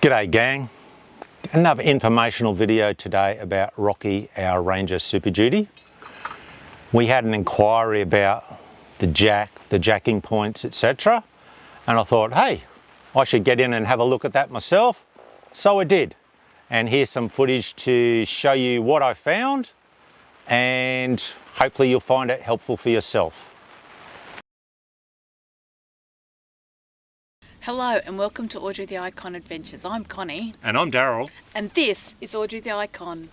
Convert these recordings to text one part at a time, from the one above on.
G'day gang, another informational video today about Rocky, our Ranger Super Duty. We had an inquiry about the jacking points, etc. And I thought, hey, I should get in and have a look at that myself. So I did. And here's some footage to show you what I found, and hopefully you'll find it helpful for yourself. Hello and welcome to Audrey the Icon Adventures. I'm Connie. And I'm Daryl. And this is Audrey the Icon.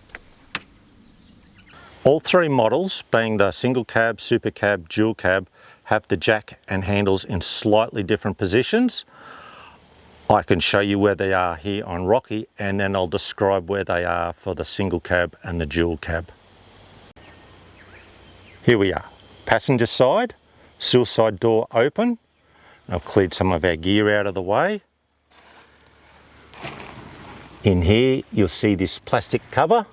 All three models, being the single cab, super cab, dual cab, have the jack and handles in slightly different positions. I can show you where they are here on Rocky, and then I'll describe where they are for the single cab and the dual cab. Here we are. Passenger side, suicide door open. I've cleared some of our gear out of the way. In here you'll see this plastic cover.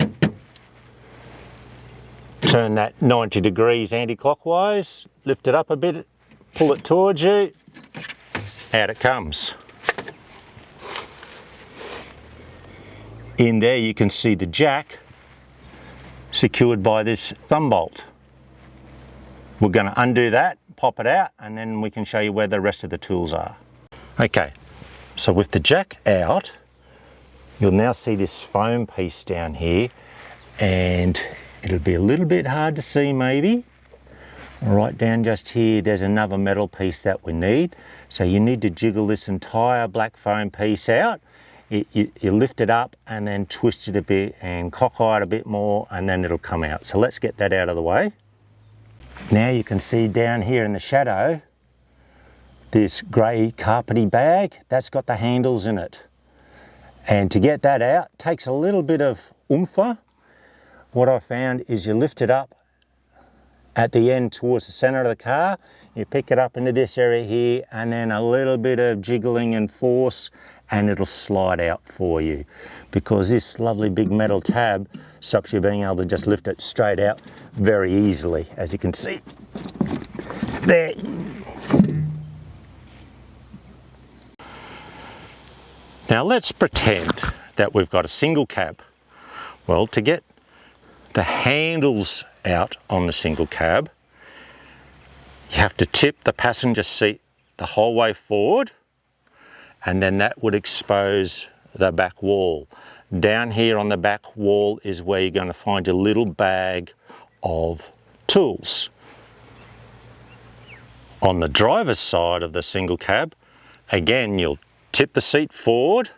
Turn that 90 degrees anti-clockwise, lift it up a bit, pull it towards you, out it comes. In there you can see the jack secured by this thumb bolt. We're going to undo that, pop it out, and then we can show you where the rest of the tools are. Okay, so with the jack out, you'll now see this foam piece down here, and it'll be a little bit hard to see maybe. Right down just here, there's another metal piece that we need. So you need to jiggle this entire black foam piece out. You lift it up and then twist it a bit and cockeye it a bit more, and then it'll come out. So let's get that out of the way. Now you can see down here in the shadow, this grey carpety bag, that's got the handles in it. And to get that out takes a little bit of oomph. What I found is you lift it up at the end towards the centre of the car, you pick it up into this area here, and then a little bit of jiggling and force, and it'll slide out for you, because this lovely big metal tab stops you being able to just lift it straight out very easily, as you can see there. Now let's pretend that we've got a single cab. Well, to get the handles out on the single cab, you have to tip the passenger seat the whole way forward, and then that would expose the back wall. Down here on the back wall is where you're going to find your little bag of tools. On the driver's side of the single cab, again, you'll tip the seat forward,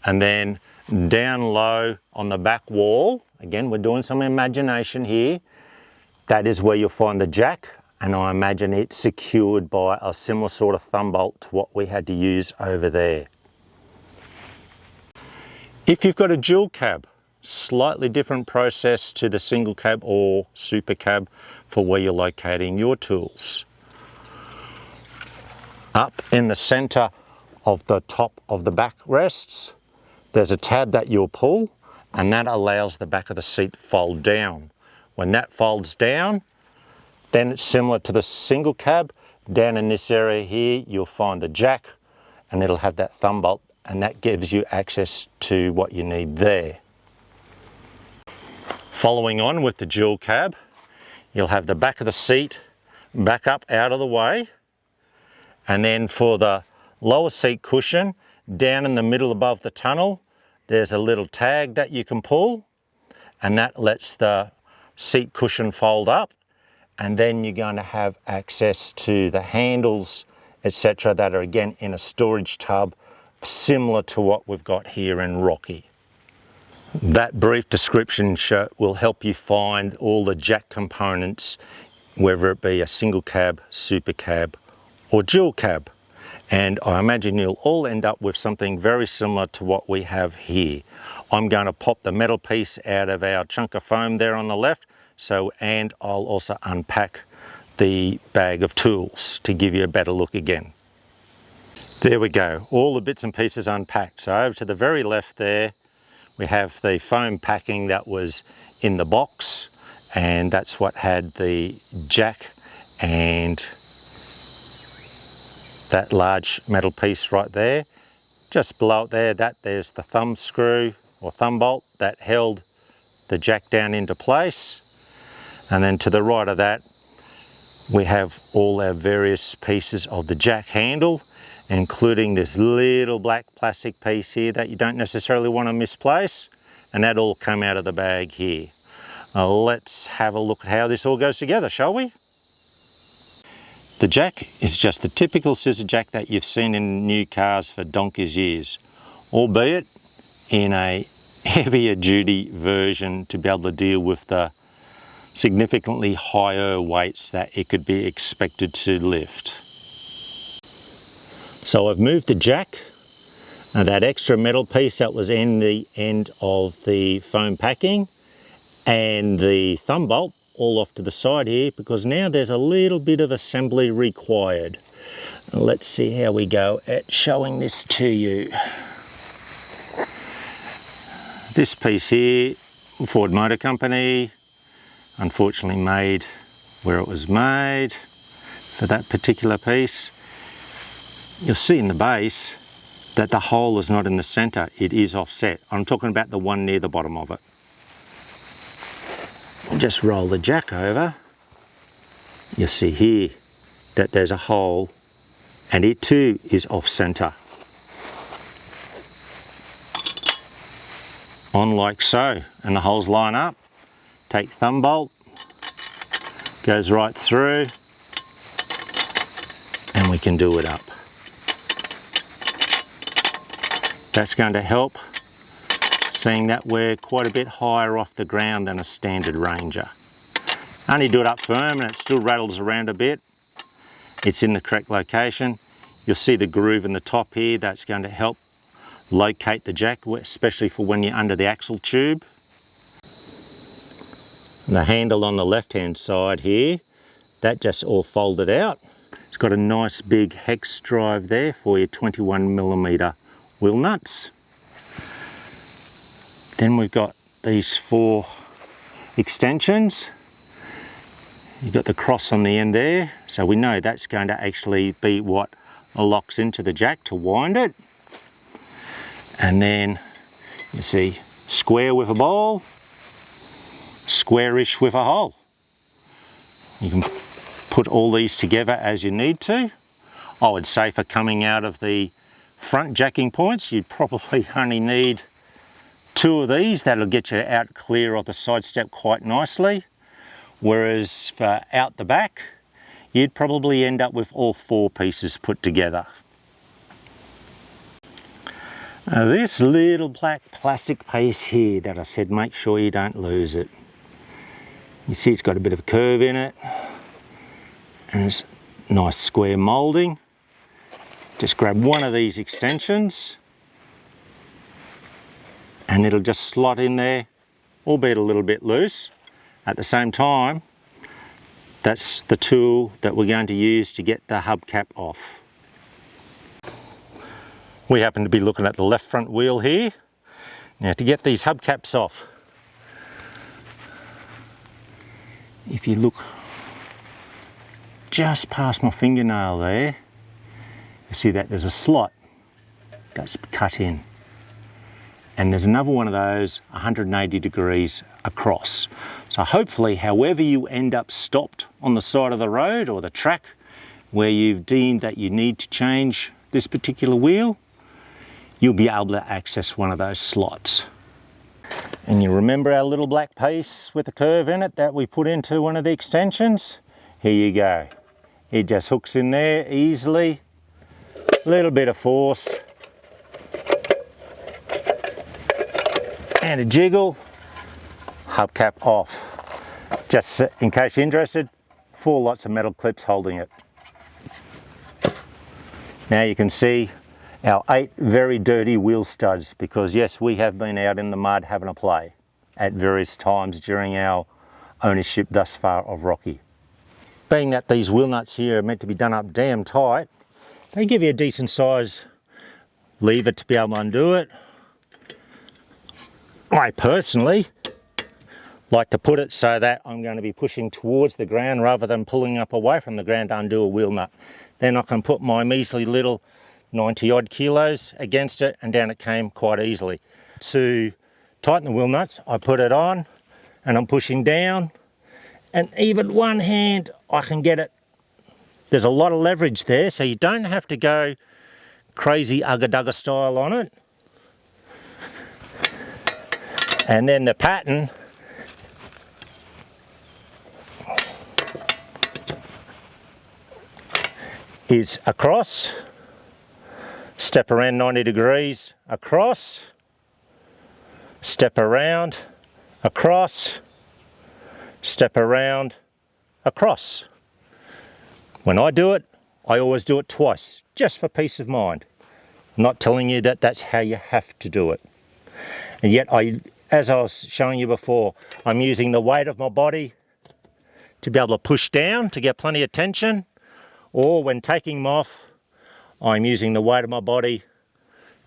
and then down low on the back wall, again, we're doing some imagination here, that is where you'll find the jack, and I imagine it's secured by a similar sort of thumb bolt to what we had to use over there. If you've got a dual cab, slightly different process to the single cab or super cab for where you're locating your tools. Up in the centre of the top of the backrests, there's a tab that you'll pull, and that allows the back of the seat to fold down. When that folds down, then it's similar to the single cab. Down in this area here, you'll find the jack, and it'll have that thumb bolt, and that gives you access to what you need there. Following on with the dual cab, you'll have the back of the seat back up out of the way, and then for the lower seat cushion, down in the middle above the tunnel, there's a little tag that you can pull, and that lets the seat cushion fold up, and then you're going to have access to the handles, etc., that are again in a storage tub similar to what we've got here in Rocky. That brief description will help you find all the jack components, whether it be a single cab, super cab or dual cab. And I imagine you'll all end up with something very similar to what we have here. I'm going to pop the metal piece out of our chunk of foam there on the left, and I'll also unpack the bag of tools to give you a better look again. There we go, all the bits and pieces unpacked. So over to the very left there, we have the foam packing that was in the box, and that's what had the jack and that large metal piece right there. just below it there's the thumb screw or thumb bolt that held the jack down into place. And then to the right of that, we have all our various pieces of the jack handle, including this little black plastic piece here that you don't necessarily want to misplace. And that all come out of the bag here. Let's have a look at how this all goes together, shall we? The jack is just the typical scissor jack that you've seen in new cars for donkey's years, albeit in a heavier duty version to be able to deal with the significantly higher weights that it could be expected to lift. So I've moved the jack, that extra metal piece that was in the end of the foam packing, and the thumb bolt all off to the side here, because now there's a little bit of assembly required. Let's see how we go at showing this to you. This piece here, Ford Motor Company, unfortunately made where it was made for that particular piece. You'll see in the base that the hole is not in the center, it is offset. I'm talking about the one near the bottom of it. Just roll the jack over. You'll see here that there's a hole and it too is off center. On like so, and the holes line up. Take thumb bolt, goes right through, and we can do it up. That's going to help, seeing that we're quite a bit higher off the ground than a standard Ranger. Only do it up firm and it still rattles around a bit. It's in the correct location. You'll see the groove in the top here. That's going to help locate the jack, especially for when you're under the axle tube. And the handle on the left hand side here, that just all folded out. It's got a nice big hex drive there for your 21mm wheel nuts. Then we've got these 4 extensions. You've got the cross on the end there, so we know that's going to actually be what locks into the jack to wind it. And then you see square with a ball, squarish with a hole. You can put all these together as you need to. I would say for coming out of the front jacking points, you'd probably only need 2 of these. That'll get you out clear of the side step quite nicely. Whereas for out the back, you'd probably end up with all 4 pieces put together. Now this little black plastic piece here that I said make sure you don't lose it. You see it's got a bit of a curve in it and it's nice square moulding. Just grab one of these extensions and it'll just slot in there, albeit a little bit loose. At the same time, that's the tool that we're going to use to get the hubcap off. We happen to be looking at the left front wheel here. Now to get these hubcaps off, if you look just past my fingernail there, you see that there's a slot that's cut in. And there's another one of those 180 degrees across. So hopefully, however you end up stopped on the side of the road or the track where you've deemed that you need to change this particular wheel, you'll be able to access one of those slots. And you remember our little black piece with the curve in it that we put into one of the extensions? Here you go. It just hooks in there easily. A little bit of force. And a jiggle. Hubcap off. Just in case you're interested, 4 lots of metal clips holding it. Now you can see our 8 very dirty wheel studs, because yes, we have been out in the mud having a play at various times during our ownership thus far of Rocky. Being that these wheel nuts here are meant to be done up damn tight, they give you a decent size lever to be able to undo it. I personally like to put it so that I'm going to be pushing towards the ground rather than pulling up away from the ground to undo a wheel nut. Then I can put my measly little 90 odd kilos against it, and down it came quite easily. To tighten the wheel nuts, I put it on and I'm pushing down, and even one hand I can get it. There's a lot of leverage there, so you don't have to go crazy ugga-dugga style on it. And then the pattern is across, step around 90 degrees, across, step around, across, step around, across. When I do it, I always do it twice, just for peace of mind. I'm not telling you that that's how you have to do it. And yet, as I was showing you before, I'm using the weight of my body to be able to push down to get plenty of tension, or when taking them off, I'm using the weight of my body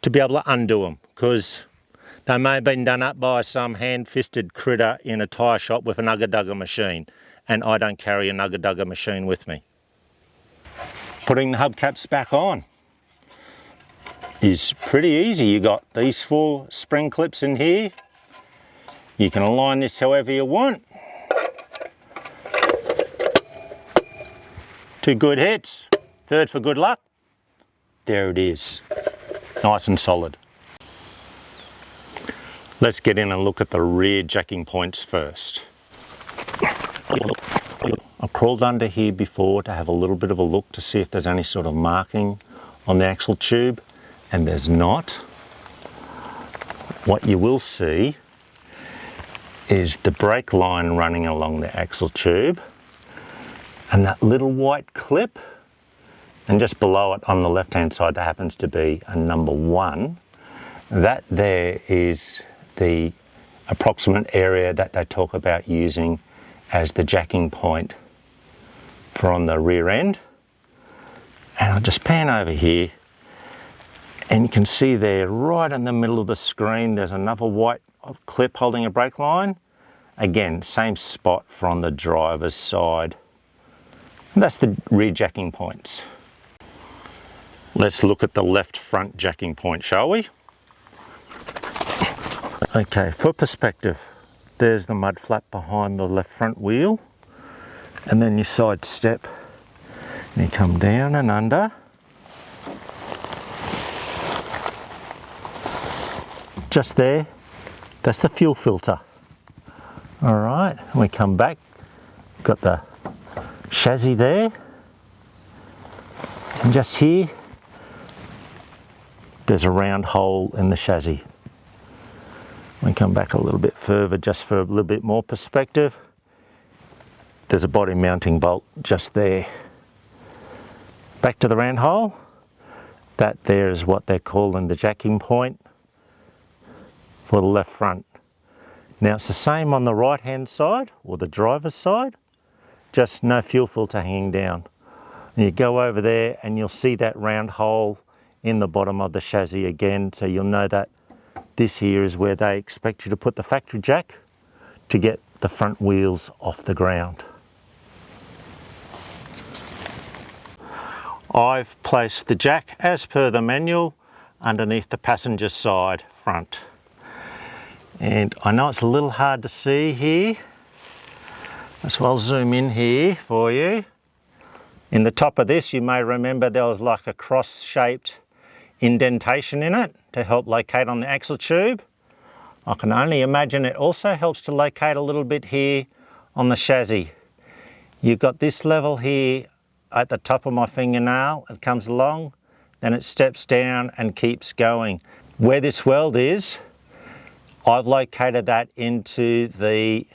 to be able to undo them, because they may have been done up by some hand-fisted critter in a tyre shop with an ugga-dugga machine, and I don't carry an ugga-dugga machine with me. Putting the hubcaps back on is pretty easy. You got these 4 spring clips in here. You can align this however you want. 2 good hits, 3rd for good luck. There it is, nice and solid. Let's get in and look at the rear jacking points first. I crawled under here before to have a little bit of a look to see if there's any sort of marking on the axle tube, and there's not. What you will see is the brake line running along the axle tube, and that little white clip, and just below it on the left hand side there happens to be a number 1. That there is the approximate area that they talk about using as the jacking point for on the rear end. And I'll just pan over here, and you can see there right in the middle of the screen there's another white clip holding a brake line. Again, same spot from the driver's side. And that's the rear jacking points. Let's look at the left front jacking point, shall we? Okay, for perspective, there's the mud flap behind the left front wheel, and then you side step and you come down and under. Just there, that's the fuel filter. All right, we come back, got the chassis there, and just here there's a round hole in the chassis. We come back a little bit further just for a little bit more perspective. There's a body mounting bolt just there. Back to the round hole. That there is what they're calling the jacking point for the left front. Now it's the same on the right hand side, or the driver's side, just no fuel filter hanging down. And you go over there and you'll see that round hole in the bottom of the chassis again, so you'll know that this here is where they expect you to put the factory jack to get the front wheels off the ground. I've placed the jack as per the manual underneath the passenger side front. And I know it's a little hard to see here, so I'll zoom in here for you. In the top of this, you may remember there was like a cross-shaped indentation in it to help locate on the axle tube. I can only imagine it also helps to locate a little bit here on the chassis. You've got this level here at the top of my fingernail. It comes along, then it steps down and keeps going. Where this weld is, I've located that into the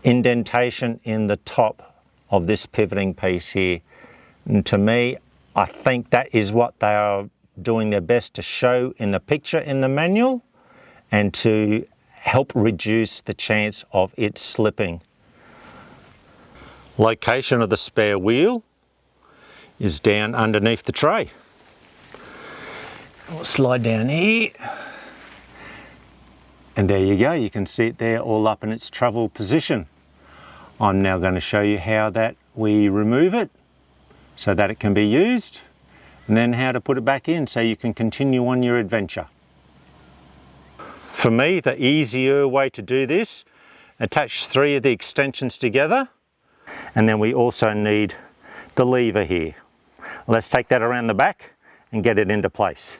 indentation in the top of this pivoting piece here. And to me, I think that is what they are doing their best to show in the picture in the manual, and to help reduce the chance of it slipping. Location of the spare wheel is down underneath the tray. We'll slide down here, and there you go, you can see it there all up in its travel position. I'm now going to show you how that we remove it so that it can be used, and then how to put it back in so you can continue on your adventure. For me, the easier way to do this, attach 3 of the extensions together, and then we also need the lever here. Let's take that around the back and get it into place.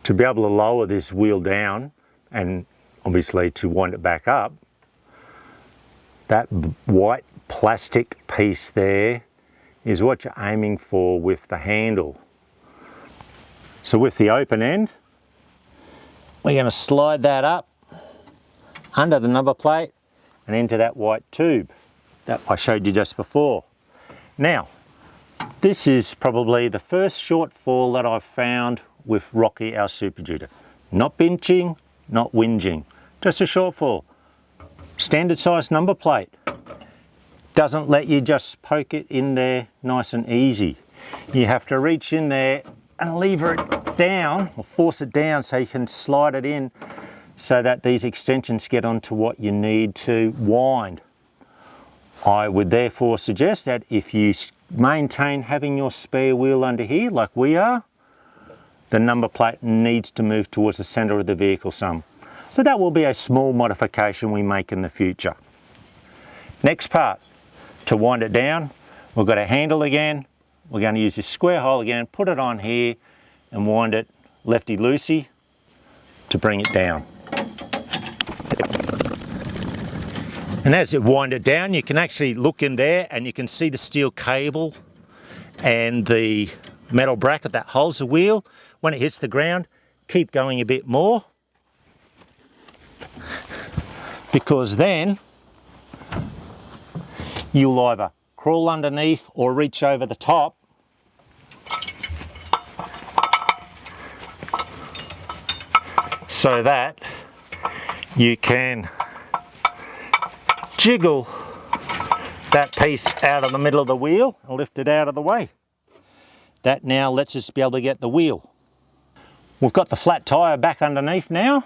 To be able to lower this wheel down and obviously to wind it back up, that white plastic piece there is what you're aiming for with the handle. So with the open end, we're going to slide that up under the number plate and into that white tube that I showed you just before. Now, this is probably the first shortfall that I've found with Rocky, our Super Duty. Not pinching, not whinging, just a shortfall. Standard size number plate. Doesn't let you just poke it in there nice and easy. You have to reach in there and lever it down, or force it down so you can slide it in so that these extensions get onto what you need to wind. I would therefore suggest that if you maintain having your spare wheel under here like we are, the number plate needs to move towards the centre of the vehicle some. So that will be a small modification we make in the future. Next part, to wind it down, we've got a handle again. We're going to use this square hole again, put it on here and wind it lefty-loosey to bring it down. And as you wind it down, you can actually look in there and you can see the steel cable and the metal bracket that holds the wheel. When it hits the ground, keep going a bit more, because then you'll either crawl underneath or reach over the top so that you can jiggle that piece out of the middle of the wheel and lift it out of the way. That now lets us be able to get the wheel. We've got the flat tyre back underneath now.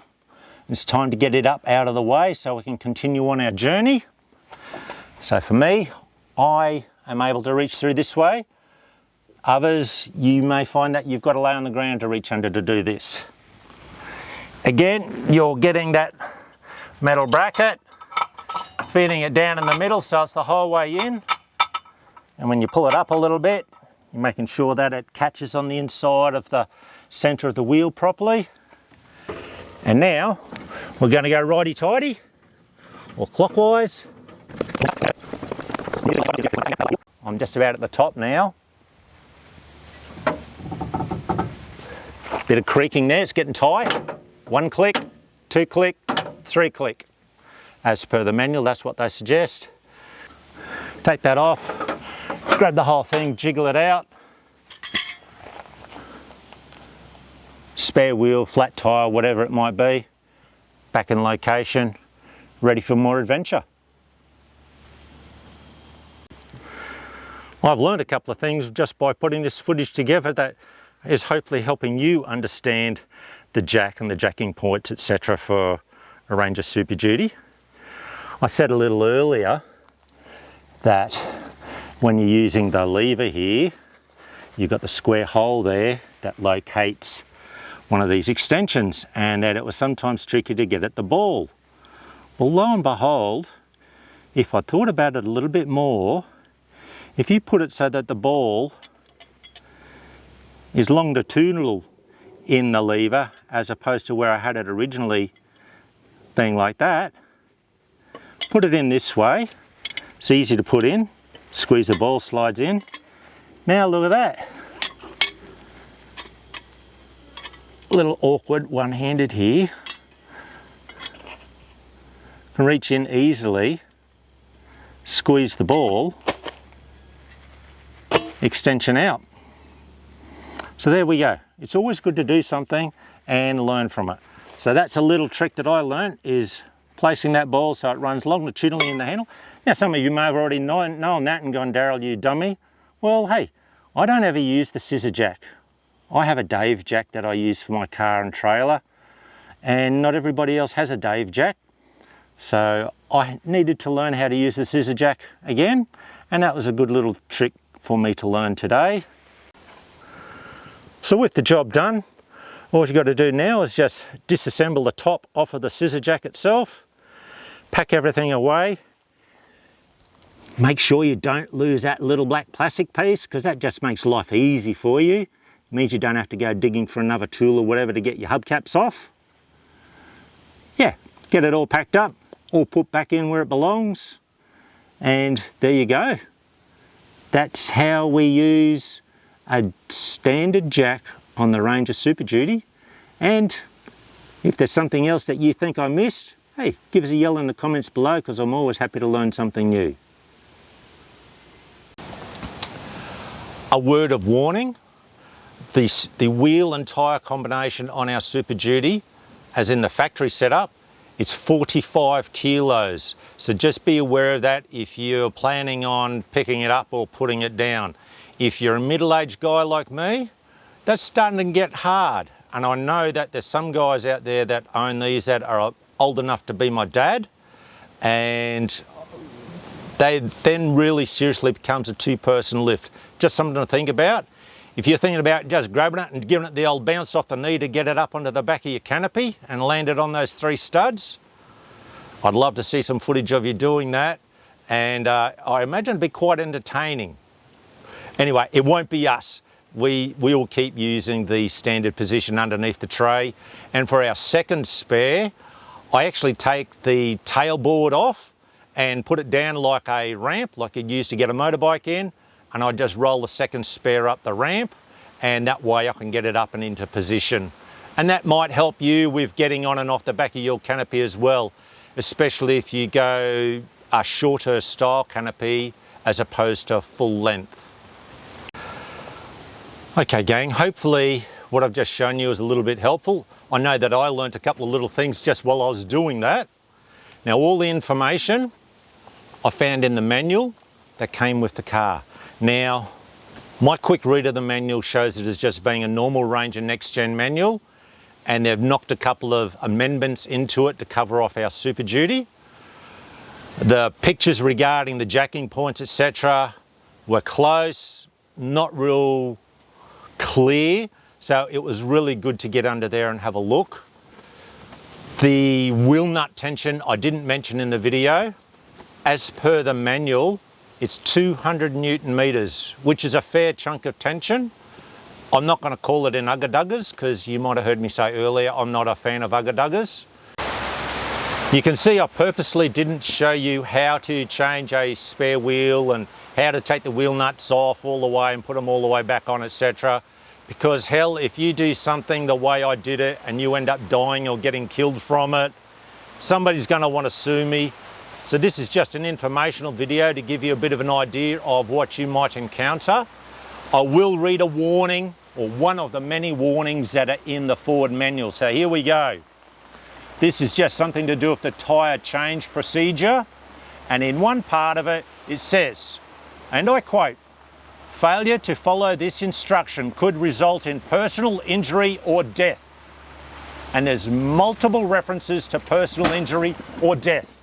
It's time to get it up out of the way so we can continue on our journey. So for me, I am able to reach through this way. Others, you may find that you've got to lay on the ground to reach under to do this. Again, you're getting that metal bracket, feeding it down in the middle so it's the whole way in. And when you pull it up a little bit, you're making sure that it catches on the inside of the centre of the wheel properly. And now we're going to go righty-tighty or clockwise. I'm just about at the top now. Bit of creaking there, it's getting tight. 1 click, 2 click, 3 click. As per the manual, that's what they suggest. Take that off, grab the whole thing, jiggle it out. Spare wheel, flat tyre, whatever it might be, back in location, ready for more adventure. I've learned a couple of things just by putting this footage together that is hopefully helping you understand the jack and the jacking points, etc. for a Ranger Super Duty. I said a little earlier that when you're using the lever here, you've got the square hole there that locates one of these extensions, and that it was sometimes tricky to get at the ball. Well, lo and behold, if I thought about it a little bit more, if you put it so that the ball is longitudinal in the lever as opposed to where I had it originally being like that, put it in this way, it's easy to put in, squeeze the ball, slides in. Now look at that. A little awkward one-handed here. Can reach in easily, squeeze the ball, extension out. So there we go. It's always good to do something and learn from it. So that's a little trick that I learned, is placing that ball so it runs longitudinally in the handle. Now some of you may have already known that and gone, Daryl, you dummy. Well, hey, I don't ever use the scissor jack. I have a Dave jack that I use for my car and trailer, and not everybody else has a Dave jack. So I needed to learn how to use the scissor jack again, and that was a good little trick for me to learn today. So with the job done, all you got to do now is just disassemble the top off of the scissor jack itself, pack everything away. Make sure you don't lose that little black plastic piece, because that just makes life easy for you. It means you don't have to go digging for another tool or whatever to get your hubcaps off. Yeah, get it all packed up, all put back in where it belongs, and there you go. That's how we use a standard jack on the Ranger Super Duty. And if there's something else that you think I missed, hey, give us a yell in the comments below, because I'm always happy to learn something new. A word of warning, the wheel and tyre combination on our Super Duty, as in the factory setup, it's 45 kilos. So just be aware of that if you're planning on picking it up or putting it down. If you're a middle-aged guy like me, that's starting to get hard. And I know that there's some guys out there that own these that are old enough to be my dad, and they then really seriously becomes a two-person lift. Just something to think about. If you're thinking about just grabbing it and giving it the old bounce off the knee to get it up onto the back of your canopy and land it on those 3 studs, I'd love to see some footage of you doing that, and I imagine it'd be quite entertaining. Anyway, it won't be us. We will keep using the standard position underneath the tray. And for our second spare, I actually take the tailboard off and put it down like a ramp, like you'd use to get a motorbike in, and I just roll the second spare up the ramp, and that way I can get it up and into position. And that might help you with getting on and off the back of your canopy as well, especially if you go a shorter style canopy as opposed to full length. Okay gang, hopefully what I've just shown you is a little bit helpful. I know that I learnt a couple of little things just while I was doing that. Now all the information I found in the manual that came with the car. Now, my quick read of the manual shows it as just being a normal Ranger Next Gen manual, and they've knocked a couple of amendments into it to cover off our Super Duty. The pictures regarding the jacking points, etc. were close, not real clear, so it was really good to get under there and have a look. The wheel nut tension I didn't mention in the video. As per the manual, it's 200 Newton meters, which is a fair chunk of tension. I'm not going to call it in ugga-duggers, because you might have heard me say earlier, I'm not a fan of ugga-duggers. You can see I purposely didn't show you how to change a spare wheel and how to take the wheel nuts off all the way and put them all the way back on, etc. Because hell, if you do something the way I did it and you end up dying or getting killed from it, somebody's going to want to sue me. So this is just an informational video to give you a bit of an idea of what you might encounter. I will read a warning, or one of the many warnings that are in the Ford manual. So here we go. This is just something to do with the tyre change procedure. And in one part of it, it says, and I quote, "Failure to follow this instruction could result in personal injury or death." And there's multiple references to personal injury or death.